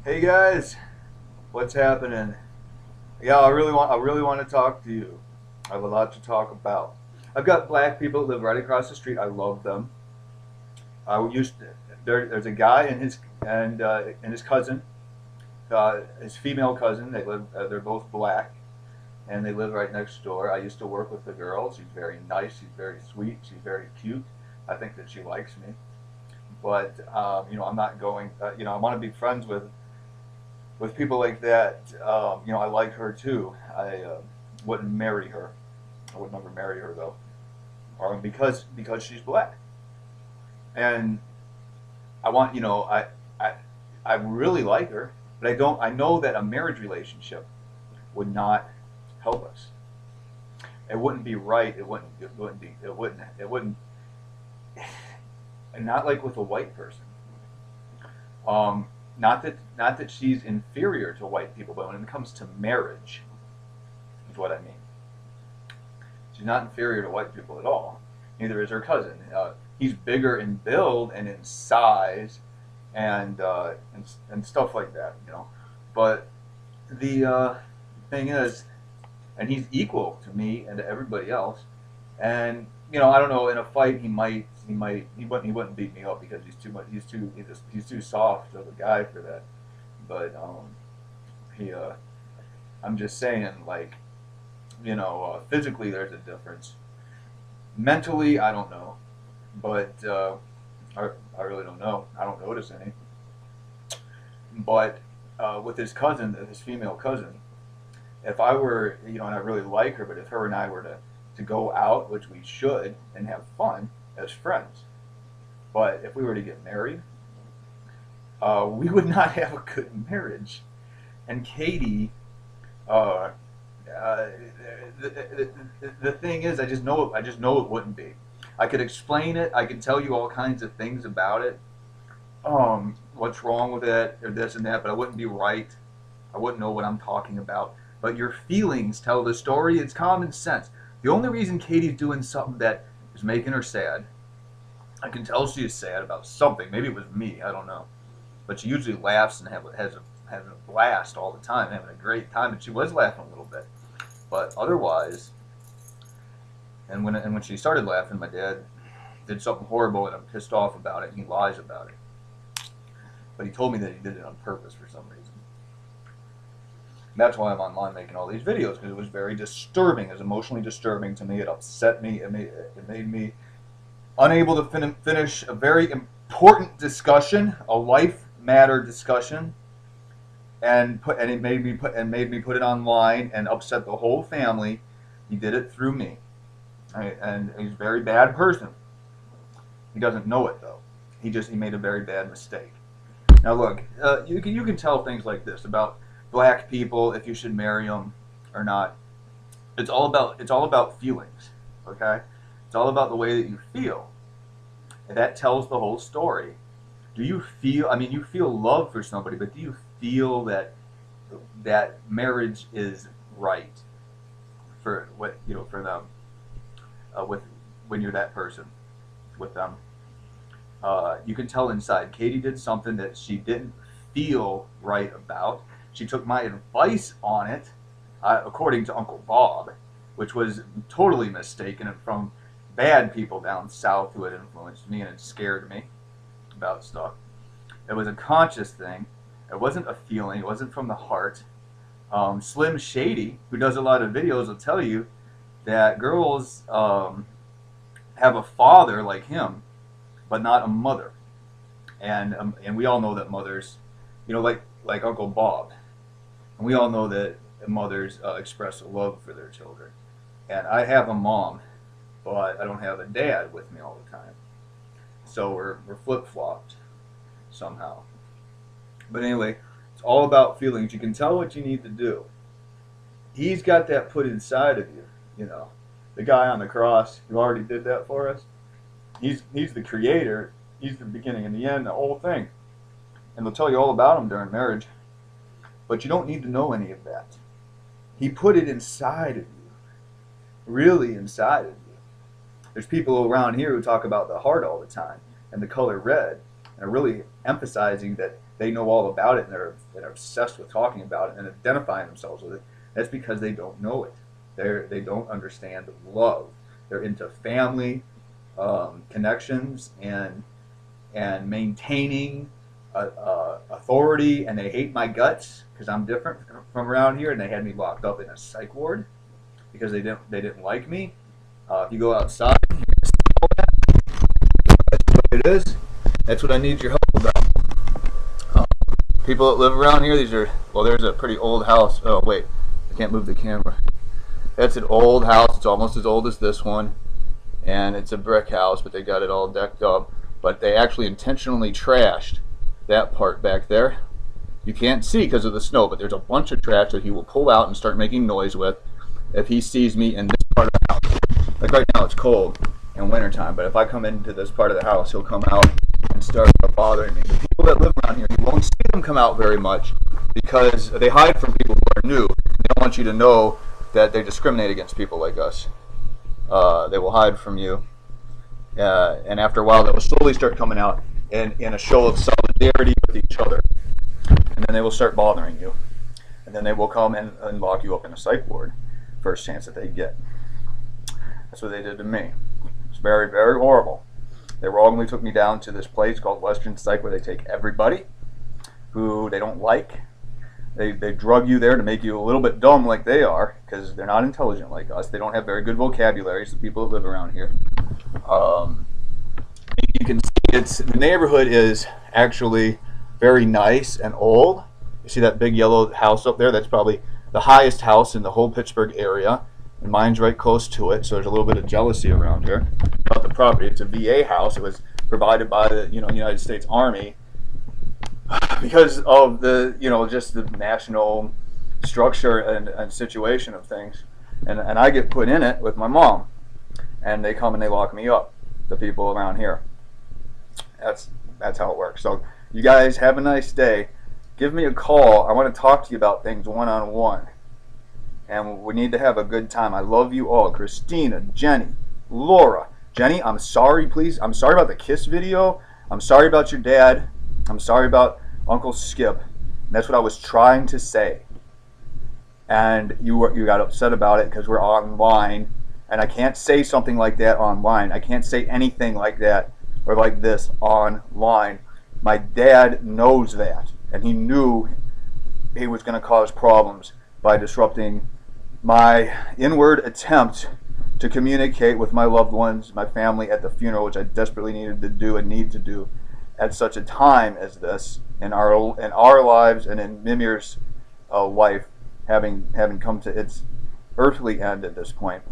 Hey guys, what's happening? Yeah, I really want to talk to you. I have a lot to talk about. I've got black people that live right across the street. I love them. I used to, there's a guy and his cousin, his female cousin. They live. They're both black, and they live right next door. I used to work with the girl. She's very nice. She's very sweet. She's very cute. I think that she likes me. But I'm not going. I want to be friends with people like that. I like her too. I wouldn't marry her. I would never marry her though, because she's black. And I want, I I really like her, but I don't. I know that a marriage relationship would not help us. It wouldn't be right. It wouldn't. It wouldn't be. It wouldn't. It wouldn't. And not like with a white person. Not that she's inferior to white people, but when it comes to marriage, is what I mean. She's not inferior to white people at all. Neither is her cousin. He's bigger in build and in size, and stuff like that, But the thing is, and he's equal to me and to everybody else. And I don't know. In a fight, he wouldn't beat me up because he's too much. He's too soft of a guy for that. But he I'm just saying, like, physically there's a difference. Mentally, I don't know, but I really don't know. I don't notice any. But with his cousin, his female cousin, if I were, and I really like her, but if her and I were to go out, which we should, and have fun as friends, but if we were to get married, we would not have a good marriage. And Katie, uh, uh, the thing is, I just know it wouldn't be. I could explain it. I could tell you all kinds of things about it. What's wrong with it, or this and that, but I wouldn't be right. I wouldn't know what I'm talking about. But your feelings tell the story. It's common sense. The only reason Katie's doing something that is making her sad, I can tell she is sad about something. Maybe it was me. I don't know. But she usually laughs and has a blast all the time, having a great time. And she was laughing a little bit. But otherwise, and when she started laughing, my dad did something horrible, and I'm pissed off about it. And he lies about it. But he told me that he did it on purpose for some reason. And that's why I'm online making all these videos, because it was very disturbing. It was emotionally disturbing to me. It upset me. It made me unable to finish a very important discussion, a life matter discussion, and it made me put it online and upset the whole family. He did it through me, and he's a very bad person. He doesn't know it though. He made a very bad mistake. Now look, you can tell things like this about black people, if you should marry them or not. It's all about feelings, okay? It's all about the way that you feel, and that tells the whole story. Do you feel? I mean, you feel love for somebody, but do you feel that marriage is right for for them, with when you're that person with them? You can tell inside. Katie did something that she didn't feel right about. She took my advice on it, according to Uncle Bob, which was totally mistaken and from bad people down south who had influenced me and had scared me about stuff. It was a conscious thing. It wasn't a feeling. It wasn't from the heart. Slim Shady, who does a lot of videos, will tell you that girls have a father like him, but not a mother. And we all know that mothers, like Uncle Bob, and we all know that mothers express a love for their children. And I have a mom, but I don't have a dad with me all the time. So we're flip flopped somehow. But anyway, it's all about feelings. You can tell what you need to do. He's got that put inside of you. The guy on the cross who already did that for us. He's the creator. He's the beginning and the end, the whole thing. And they'll tell you all about him during marriage. But you don't need to know any of that. He put it inside of you, really inside of you. There's people around here who talk about the heart all the time and the color red, and I really emphasizing that they know all about it and they're obsessed with talking about it and identifying themselves with it, that's because they don't know it. They don't understand love. They're into family connections and maintaining authority, and they hate my guts because I'm different from around here, and they had me locked up in a psych ward because they didn't like me. If you go outside, you're gonna see all that. That's what it is. That's what I need your help about. People that live around here, there's a pretty old house. Oh wait, I can't move the camera. That's an old house. It's almost as old as this one, and it's a brick house, but they got it all decked up. But they actually intentionally trashed that part back there. You can't see because of the snow, but there's a bunch of trash that he will pull out and start making noise with if he sees me in this part of the house. Like right now it's cold in wintertime, but if I come into this part of the house, he'll come out and start bothering me. The people that live around here, you won't see them come out very much because they hide from people who are new. They don't want you to know that they discriminate against people like us. They will hide from you. And after a while, they will slowly start coming out in a show of solidarity with each other. And then they will start bothering you. And then they will come and lock you up in a psych ward first chance that they get. That's what they did to me. It's very, very horrible. They wrongly took me down to this place called Western Psych where they take everybody who they don't like. They drug you there to make you a little bit dumb like they are because they're not intelligent like us. They don't have very good vocabularies, the people that live around here. You can see the neighborhood is actually very nice and old. You see that big yellow house up there? That's probably the highest house in the whole Pittsburgh area. And mine's right close to it, so there's a little bit of jealousy around here about the property. It's a VA house. It was provided by the United States Army because of the just the national structure and situation of things. And I get put in it with my mom, and they come and they lock me up. The people around here. That's how it works. So you guys have a nice day. Give me a call. I want to talk to you about things one-on-one. And we need to have a good time. I love you all. Christina, Jenny, Laura. Jenny, I'm sorry, please. I'm sorry about the kiss video. I'm sorry about your dad. I'm sorry about Uncle Skip. And that's what I was trying to say. And you got upset about it because we're online. And I can't say something like that online. I can't say anything like that or like this online. My dad knows that. And he knew he was going to cause problems by disrupting my inward attempt to communicate with my loved ones, my family at the funeral, which I desperately needed to do and need to do at such a time as this in our lives and in Mimir's life having come to its earthly end at this point.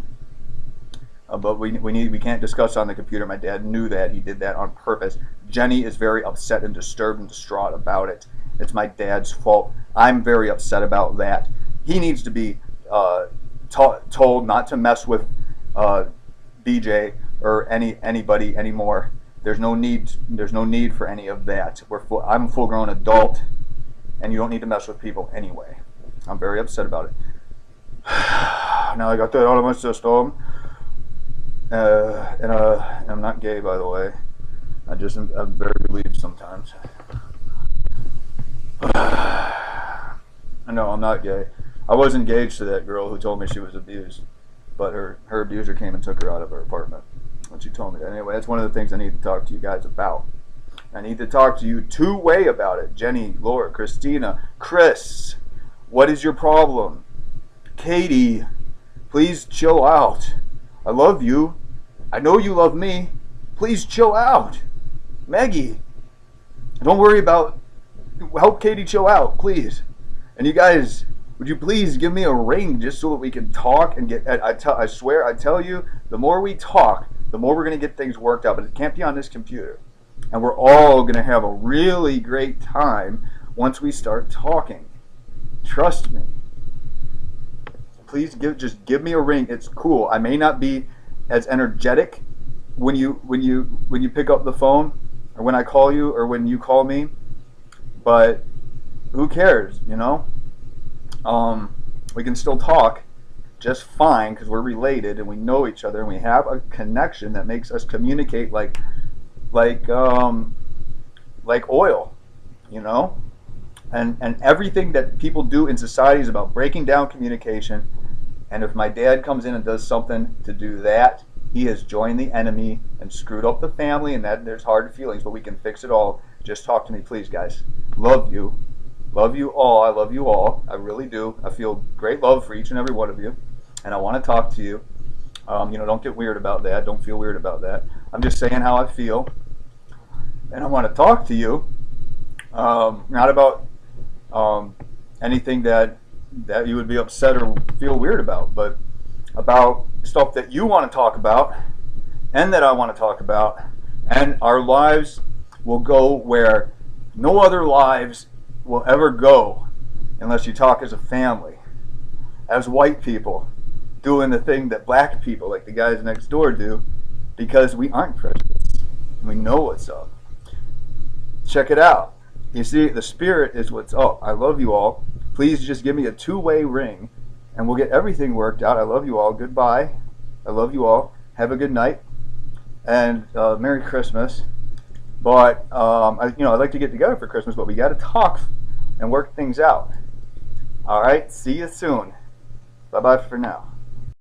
But we can't discuss on the computer. My dad knew that. He did that on purpose. Jenny is very upset and disturbed and distraught about it. It's my dad's fault. I'm very upset about that. He needs to be told not to mess with BJ or anybody anymore. There's no need for any of that. I'm a full-grown adult, and you don't need to mess with people anyway. I'm very upset about it. Now I got that out of my system. And I'm not gay, by the way. I'm very relieved sometimes. No, I'm not gay. I was engaged to that girl who told me she was abused, but her abuser came and took her out of her apartment when she told me that. Anyway, that's one of the things I need to talk to you guys about. I need to talk to you two-way about it. Jenny, Laura, Christina, Chris, what is your problem? Katie, please chill out. I love you. I know you love me. Please chill out. Maggie, don't worry about... Help Katie chill out, please. And you guys, would you please give me a ring just so that we can talk and get... I swear, I tell you, the more we talk, the more we're going to get things worked out. But it can't be on this computer. And we're all going to have a really great time once we start talking. Trust me. Please just give me a ring. It's cool. I may not be as energetic when you pick up the phone, or when I call you, or when you call me, but who cares, you know? We can still talk just fine because we're related and we know each other and we have a connection that makes us communicate like like oil, you know? And everything that people do in society is about breaking down communication. And if my dad comes in and does something to do that, he has joined the enemy and screwed up the family, and that there's hard feelings, but we can fix it all. Just talk to me, please, guys. Love you. Love you all. I love you all. I really do. I feel great love for each and every one of you, and I want to talk to you. Don't get weird about that. Don't feel weird about that. I'm just saying how I feel, and I want to talk to you. Not about anything that you would be upset or feel weird about, but about stuff that you want to talk about and that I want to talk about, and our lives will go where no other lives will ever go unless you talk as a family, as white people, doing the thing that black people, like the guys next door, do, because we aren't prejudiced. We know what's up. Check it out. You see, the spirit is what's up. I love you all. Please just give me a two-way ring, and we'll get everything worked out. I love you all. Goodbye. I love you all. Have a good night, and Merry Christmas. But I'd like to get together for Christmas, but we got to talk and work things out. All right. See you soon. Bye-bye for now.